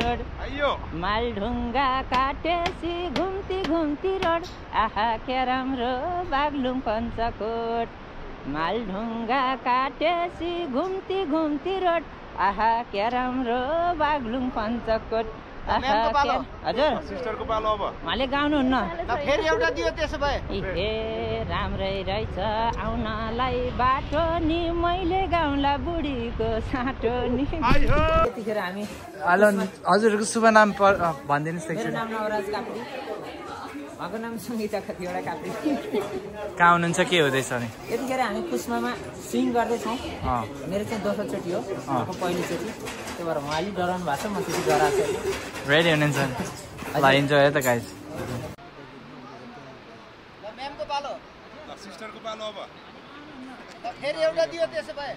road मालढुङ्गा काटेसी घुम्ती घुम्ती road आहा क्या राम्रो Baglung Panchkot मालढुङ्गा काटेसी घुम्ती घुम्ती road आहा क्या राम्रो बागलुङ पञ्चकोट हजुर सिस्टरको पालो अब उहाँले गाउनुहुन्न फेरि एउटा दियो त्यसो भए ए राम्रै रहेछ आउनलाई बाटो नि मैले गाउँला बुढीको साटो नि यतिखेर हामी हेलो हजुरको शुभ नाम भनिदिनुहोस् मेरो नाम नवराज काप्री उहाँको नाम सङ्गीता कतिवटा काप्री कहाँ हुनुहुन्छ के हुँदैछ नि यतिखेर हामी पुष्पमा स्विङ गर्दैछौँ मेरो चाहिँ दोस्रो चोटि हो पहिलोचोटि त्यही भएर उहाँले डराउनु भएको छ म त्यति डराएको छु रेडी हुनुहुन्छ ल इन्जोय है त गाइस म्यामको पालो सिस्टरको पालो अब फेरि एउटा दियो त्यसो भए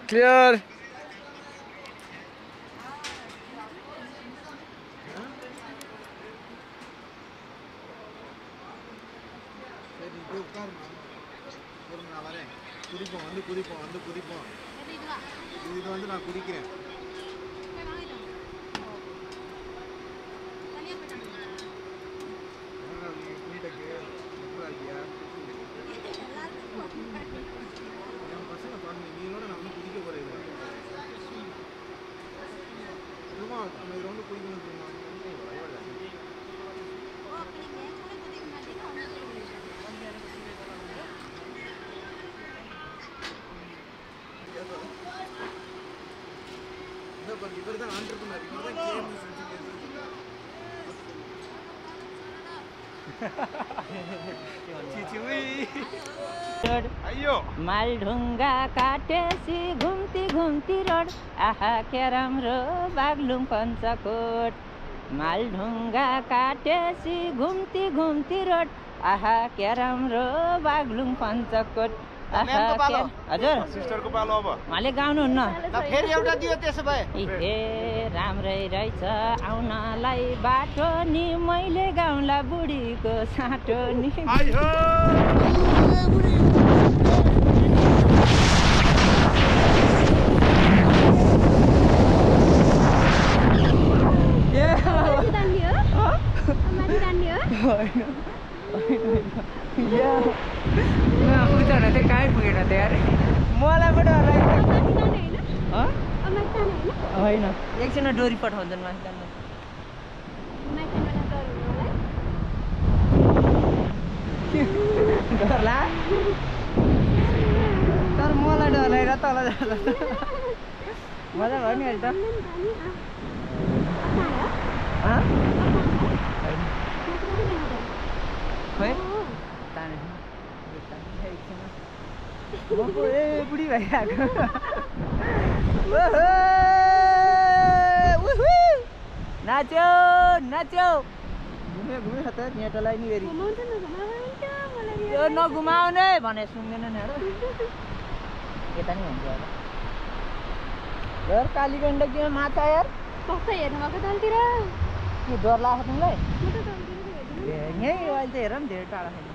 क्लियर இது வந்து நான் குடிக்கிறேன் நீங்களோட நான் ஒன்றும் குடிக்க போறேன் நம்ம இது ஒன்று குடிக்கணும் இவர் தான் ஆண்டர்பிரனர் இவர் தான் கேம் मालढुङ्गा काटेसी घुम्ती घुम्ती रोड आहा क्या राम्रो बागलुङ पञ्चकोट मालढुङ्गा काटेसी घुम्ती घुम्ती रोड आहा क्या राम्रो बागलुङ पञ्चकोट हजुर सिस्टरको पालो अब उहाँले गाउनुहुन्न फेरि एउटा दियो त्यसो भए ए राम्रै रहेछ आउनलाई बाटो नि मैले गाउँला बुढीको साटो नि कहीँ पुगेन त यार मलाई पनि डर लाग्छ होइन एकछिन डोरी पठाउँछन् माथि डर ला तर मलाई डर लागेर तल जाँदा मजा भयो नि अहिले त खै ए बुढी भइरहेको नाच्यो नाच्यो घुम्यो घुम्यो त नेटलाई नि फेरि यो नघुमाउने भने सुन्दैन नि यता नि हुन्छ होला यार कालीगण्डकीमा माछा यार कस्तो हेर्नु भएको तलतिर डर लाग्छ तिमीलाई यहीँ अहिले त हेर नि धेरै टाढा छैन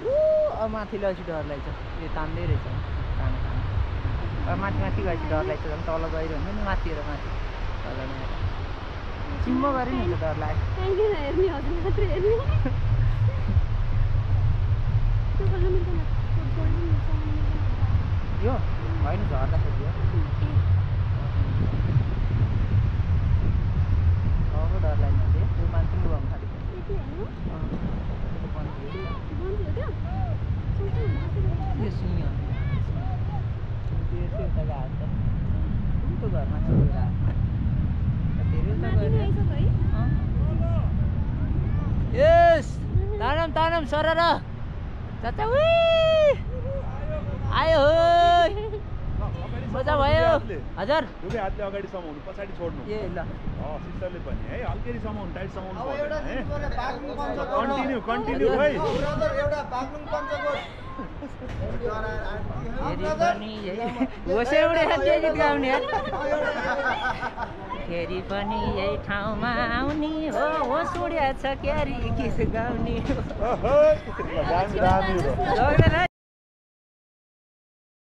अब माथि लगेपछि डर लाग्छ यो तान्दै रहेछ तान अब माथि माथि गएपछि डर लाग्छ झन् तल गएर हुन्छ नि माथि हेर माथि तल चिम्म गरे नि डर लाग्यो यो होइन झर्दाखेरि अब डर लाग्ने हुन्छ त्यो माथि लुगाउनु थाल्यो यो सिंह उता गएको त उनको घरमा यस तानम तानम सरर चाचा आयो मजा भयो हजुर दुवै हातले अगाडि समाउनु पछाडि छोड्नु ए ल सिस्टरले पनि है हल्केरी समाउनु टाइट समाउनु पर्दैन है कन्टिन्यू कन्टिन्यू भाइ एउटा बागलुङ पञ्चकोट फेरि पनि यही होसै उडेर त्यो गीत गाउने यार फेरि पनि यही ठाउँमा आउने हो होस उड्या छ क्यारी गीत गाउने हो